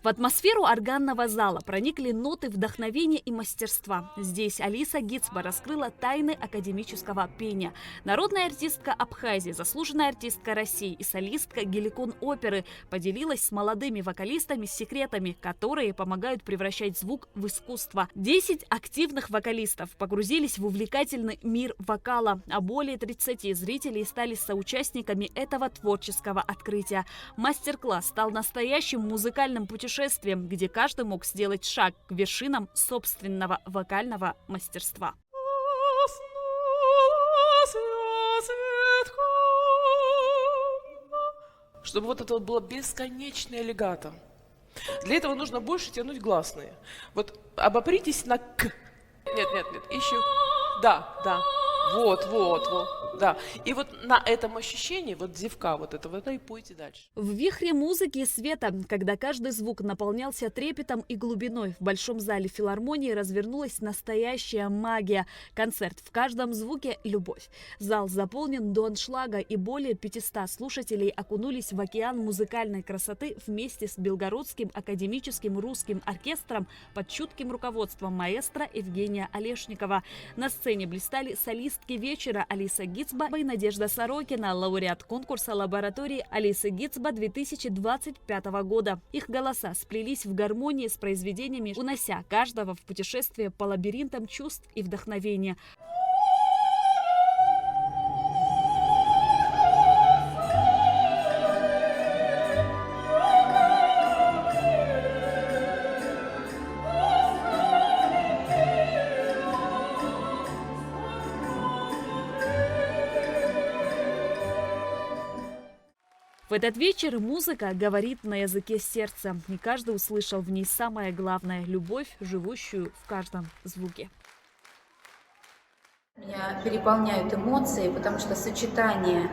В атмосферу органного зала проникли ноты вдохновения и мастерства. Здесь Алиса Гицба раскрыла тайны академического пения. Народная артистка Абхазии, заслуженная артистка России и солистка Геликон оперы поделилась с молодыми вокалистами секретами, которые помогают превращать звук в искусство. 10 активных вокалистов погрузились в увлекательный мир вокала, а более 30 зрителей стали соучастниками этого творческого открытия. Мастер-класс стал настоящим музыкальным путешествием, где каждый мог сделать шаг к вершинам собственного вокального мастерства. Чтобы вот это вот было бесконечное легато. Для этого нужно больше тянуть гласные. Вот обопритесь на «к». Нет, еще. Да. Вот, да. И вот на этом ощущении, вот зевка вот этого, и пойте дальше. В вихре музыки и света, когда каждый звук наполнялся трепетом и глубиной, в Большом зале филармонии развернулась настоящая магия. Концерт в каждом звуке – любовь. Зал заполнен до аншлага, и более 500 слушателей окунулись в океан музыкальной красоты вместе с Белгородским академическим русским оркестром под чутким руководством маэстро Евгения Олешникова. На сцене блистали солистки вечера Алиса Гицба и Надежда Сорокина, лауреат конкурса лаборатории Алисы Гицба 2025 года. Их голоса сплелись в гармонии с произведениями, унося каждого в путешествие по лабиринтам чувств и вдохновения. В этот вечер музыка говорит на языке сердца, и каждый услышал в ней самое главное – любовь, живущую в каждом звуке. Меня переполняют эмоции, потому что сочетание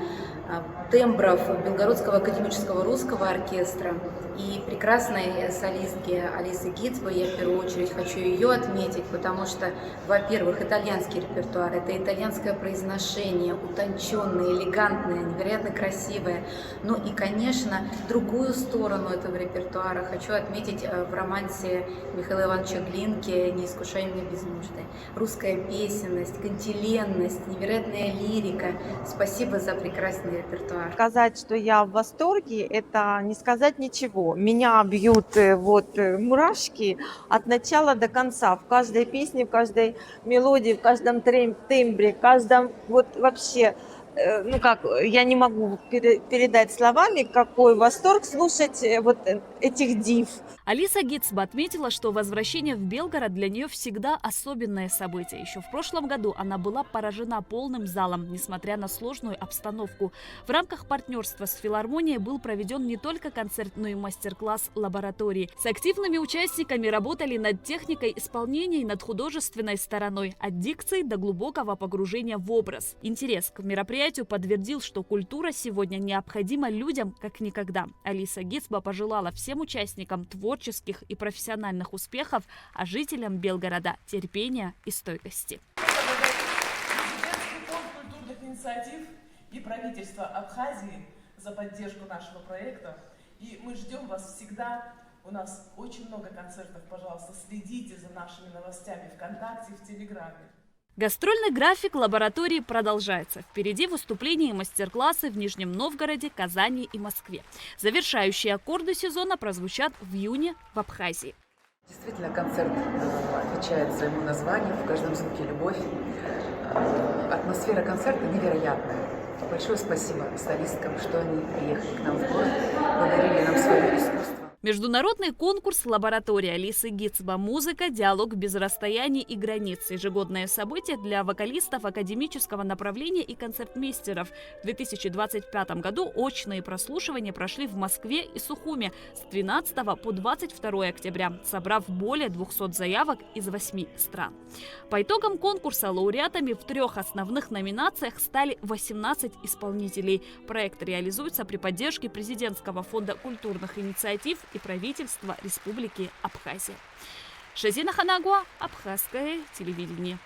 тембров Белгородского академического русского оркестра и прекрасной солистки Алисы Гицбы, я в первую очередь хочу ее отметить, потому что, во-первых, итальянский репертуар, это итальянское произношение, утонченное, элегантное, невероятно красивое. Ну и, конечно, другую сторону этого репертуара хочу отметить в романсе Михаила Ивановича Глинки «Не искушай меня без нужды». Русская песенность, кантиленность, невероятная лирика. Спасибо за прекрасный репертуар. Сказать, что я в восторге, это не сказать ничего. Меня бьют мурашки от начала до конца. В каждой песне, в каждой мелодии, в каждом тембре, в каждом вообще. Я не могу передать словами, какой восторг слушать этих див. Алиса Гицба отметила, что возвращение в Белгород для нее всегда особенное событие. Еще в прошлом году она была поражена полным залом, несмотря на сложную обстановку. В рамках партнерства с филармонией был проведен не только концерт, но и мастер-класс лаборатории. С активными участниками работали над техникой исполнения и над художественной стороной, от дикции до глубокого погружения в образ. Интерес к мероприятию подтвердил, что культура сегодня необходима людям как никогда. Алиса Гицба пожелала всем участникам творческих и профессиональных успехов, а жителям Белгорода терпения и стойкости. Президентский фонд культурных инициатив и правительство Абхазии за поддержку нашего проекта. И мы ждем вас всегда. У нас очень много концертов. Пожалуйста, следите за нашими новостями ВКонтакте, в Телеграме. Гастрольный график лаборатории продолжается. Впереди выступления и мастер-классы в Нижнем Новгороде, Казани и Москве. Завершающие аккорды сезона прозвучат в июне в Абхазии. Действительно, концерт отвечает своему названию, в каждом звуке любовь. Атмосфера концерта невероятная. Большое спасибо солисткам, что они приехали к нам в город, подарили нам свое искусство. Международный конкурс «Лаборатория» Алисы Гицба. Музыка, диалог без расстояний и границ. Ежегодное событие для вокалистов академического направления и концертмейстеров. В 2025 году очные прослушивания прошли в Москве и Сухуме с 12 по 22 октября, собрав более 200 заявок из 8 стран. По итогам конкурса лауреатами в 3 основных номинациях стали 18 исполнителей. Проект реализуется при поддержке Президентского фонда культурных инициатив и правительства Республики Абхазия. Шазина Ханагуа, Абхазское телевидение.